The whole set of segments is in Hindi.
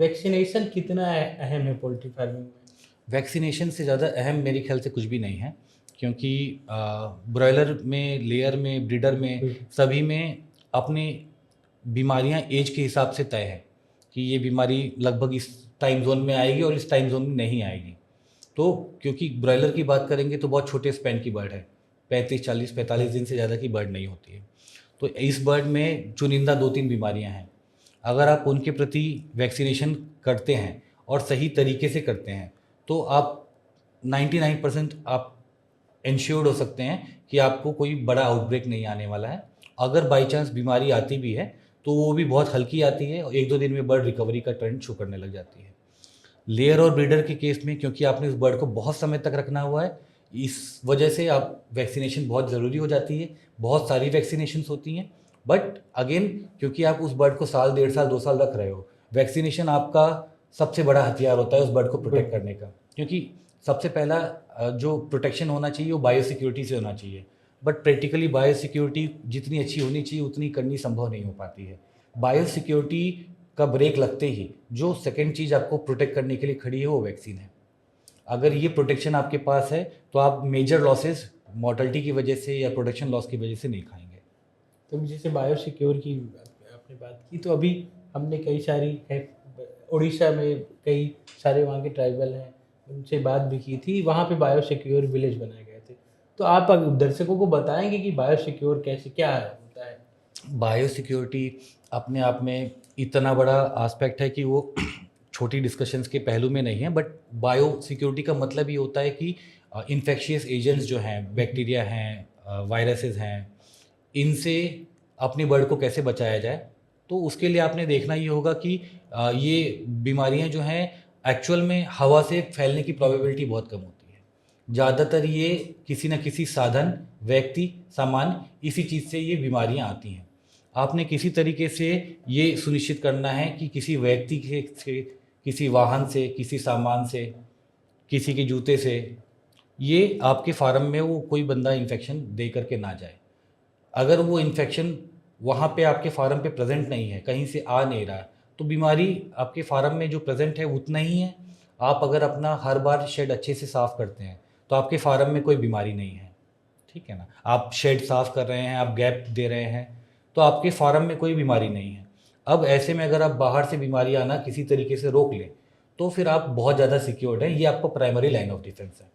वैक्सीनेशन कितना अहम है पोल्ट्री फार्मिंग में? वैक्सीनेशन से ज़्यादा अहम मेरे ख्याल से कुछ भी नहीं है, क्योंकि ब्रॉयलर में, लेयर में, ब्रीडर में, सभी में अपनी बीमारियां एज के हिसाब से तय है कि ये बीमारी लगभग इस टाइम जोन में आएगी और इस टाइम जोन में नहीं आएगी। तो क्योंकि ब्रॉयलर की बात करेंगे तो बहुत छोटे स्पैन की बर्ड है, 35, 40, 45 दिन से ज़्यादा की बर्ड नहीं होती है। तो इस बर्ड में चुनिंदा 2-3 बीमारियां हैं। अगर आप उनके प्रति वैक्सीनेशन करते हैं और सही तरीके से करते हैं तो आप 99% आप इंश्योर्ड हो सकते हैं कि आपको कोई बड़ा आउटब्रेक नहीं आने वाला है। अगर बाई चांस बीमारी आती भी है तो वो भी बहुत हल्की आती है और 1-2 दिन में बर्ड रिकवरी का ट्रेंड शो करने लग जाती है। लेयर और ब्रीडर के केस में क्योंकि आपने उस बर्ड को बहुत समय तक रखना हुआ है, इस वजह से आप वैक्सीनेशन बहुत ज़रूरी हो जाती है। बहुत सारी वैक्सीनेशंस होती हैं, बट अगेन क्योंकि आप उस बर्ड को साल, 1.5 साल, 2 साल रख रहे हो, वैक्सीनेशन आपका सबसे बड़ा हथियार होता है उस बर्ड को प्रोटेक्ट करने का। क्योंकि सबसे पहला जो प्रोटेक्शन होना चाहिए वो बायोसिक्योरिटी से होना चाहिए, बट प्रैक्टिकली बायोसिक्योरिटी जितनी अच्छी होनी चाहिए उतनी करनी संभव नहीं हो पाती है। बायोसिक्योरिटी का ब्रेक लगते ही जो सेकेंड चीज़ आपको प्रोटेक्ट करने के लिए खड़ी है वो वैक्सीन है। अगर ये प्रोटेक्शन आपके पास है तो आप मेजर लॉसेस मॉर्टलिटी की वजह से या प्रोडक्शन लॉस की वजह से नहीं खाएंगे। तो जैसे बायोसिक्योर की आपने बात की, तो अभी हमने कई सारी उड़ीसा में कई सारे वहाँ के ट्राइबल हैं, उनसे बात भी की थी। वहाँ पे बायोसिक्योर विलेज बनाए गए थे। तो आप दर्शकों को बताएंगे कि बायोसिक्योर कैसे, क्या होता है? बायोसिक्योरिटी अपने आप में इतना बड़ा आस्पेक्ट है कि वो छोटी डिस्कशंस के पहलू में नहीं है, बट बायोसिक्योरिटी का मतलब ये होता है कि इन्फेक्शियस एजेंट्स जो हैं, बैक्टीरिया हैं, वायरसेस हैं, इनसे अपनी बर्ड को कैसे बचाया जाए। तो उसके लिए आपने देखना ये होगा कि ये बीमारियां जो हैं एक्चुअल में हवा से फैलने की प्रोबेबिलिटी बहुत कम होती है। ज़्यादातर ये किसी न किसी साधन, व्यक्ति, सामान, इसी चीज़ से ये बीमारियां आती हैं। आपने किसी तरीके से ये सुनिश्चित करना है कि किसी व्यक्ति से, किसी वाहन से, किसी सामान से, किसी के जूते से ये आपके फार्म में वो कोई बंदा इन्फेक्शन दे करके ना जाए। अगर वो इन्फेक्शन वहाँ पे आपके फार्म पे प्रेजेंट नहीं है, कहीं से आ नहीं रहा, तो बीमारी आपके फार्म में जो प्रेजेंट है उतना ही है। आप अगर अपना हर बार शेड अच्छे से साफ़ करते हैं तो आपके फार्म में कोई बीमारी नहीं है, ठीक है ना। आप शेड साफ़ कर रहे हैं, आप गैप दे रहे हैं, तो आपके फार्म में कोई बीमारी नहीं है। अब ऐसे में अगर आप बाहर से बीमारी आना किसी तरीके से रोक लें तो फिर आप बहुत ज़्यादा सिक्योर्ड हैं। ये आपका प्राइमरी लाइन ऑफ डिफेंस है।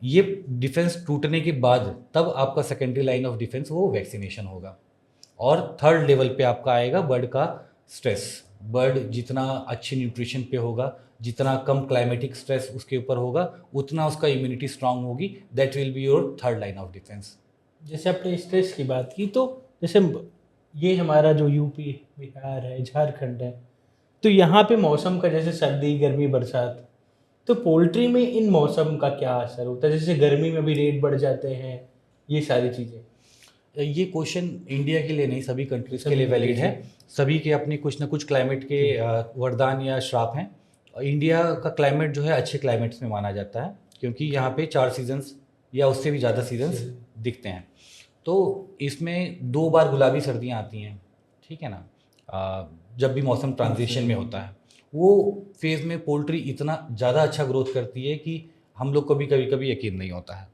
ये डिफेंस टूटने के बाद तब आपका सेकेंडरी लाइन ऑफ डिफेंस वो वैक्सीनेशन होगा। और थर्ड लेवल पे आपका आएगा बर्ड का स्ट्रेस। बर्ड जितना अच्छी न्यूट्रिशन पे होगा, जितना कम क्लाइमेटिक स्ट्रेस उसके ऊपर होगा, उतना उसका इम्यूनिटी स्ट्रांग होगी। That will be your third line of defence. जैसे आपने स्ट्रेस की बात की, तो जैसे ये हमारा जो यूपी, बिहार है, झारखंड है, तो यहाँ पे मौसम का जैसे सर्दी, गर्मी, बरसात, तो पोल्ट्री में इन मौसम का क्या असर होता है? जैसे गर्मी में भी रेट बढ़ जाते हैं, ये सारी चीज़ें। ये क्वेश्चन इंडिया के लिए नहीं, सभी कंट्रीज के लिए वैलिड है। सभी के अपने कुछ ना कुछ क्लाइमेट के वरदान या श्राप हैं। इंडिया का क्लाइमेट जो है अच्छे क्लाइमेट्स में माना जाता है, क्योंकि यहाँ पे 4 सीजन्स या उससे भी ज़्यादा सीजन्स दिखते हैं। तो इसमें 2 बार गुलाबी सर्दियाँ आती हैं, ठीक है ना। जब भी मौसम ट्रांजिशन में होता है, वो फेज़ में पोल्ट्री इतना ज़्यादा अच्छा ग्रोथ करती है कि हम लोग को भी कभी कभी यकीन नहीं होता है।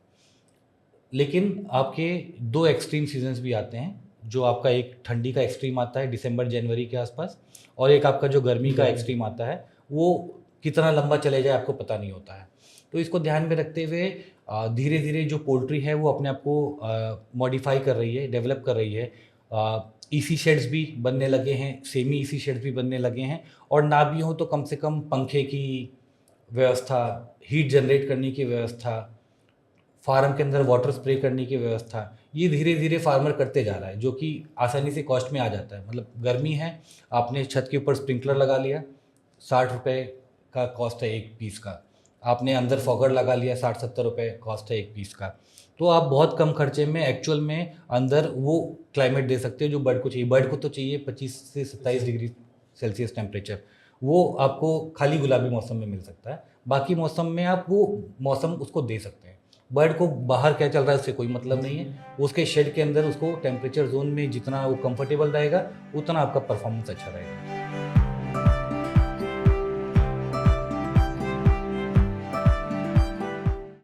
लेकिन आपके 2 एक्सट्रीम सीजन्स भी आते हैं, जो आपका एक ठंडी का एक्सट्रीम आता है दिसंबर जनवरी के आसपास, और एक आपका जो गर्मी का एक्सट्रीम आता है वो कितना लंबा चले जाए आपको पता नहीं होता है। तो इसको ध्यान में रखते हुए धीरे धीरे जो पोल्ट्री है वो अपने आप को मॉडिफाई कर रही है, डेवलप कर रही है। ईसी शेड्स भी बनने लगे हैं, सेमी ईसी शेड्स भी बनने लगे हैं, और ना भी हो तो कम से कम पंखे की व्यवस्था, हीट जनरेट करने की व्यवस्था, फार्म के अंदर वाटर स्प्रे करने की व्यवस्था, ये धीरे धीरे फार्मर करते जा रहा है, जो कि आसानी से कॉस्ट में आ जाता है। मतलब गर्मी है, आपने छत के ऊपर स्प्रिंकलर लगा लिया, 60 रुपये का कॉस्ट है एक पीस का। आपने अंदर फॉगर लगा लिया, 60-70 रुपये कॉस्ट है एक पीस का। तो आप बहुत कम खर्चे में एक्चुअल में अंदर वो क्लाइमेट दे सकते हो जो बर्ड को चाहिए। बर्ड को तो चाहिए 25 से 27 डिग्री सेल्सियस टेम्परेचर, वो आपको खाली गुलाबी मौसम में मिल सकता है। बाकी मौसम में आप वो मौसम उसको दे सकते हैं। बर्ड को बाहर क्या चल रहा है उससे कोई मतलब नहीं है, उसके शेड के अंदर उसको टेम्परेचर जोन में जितना वो कंफर्टेबल रहेगा उतना आपका परफॉर्मेंस अच्छा रहेगा।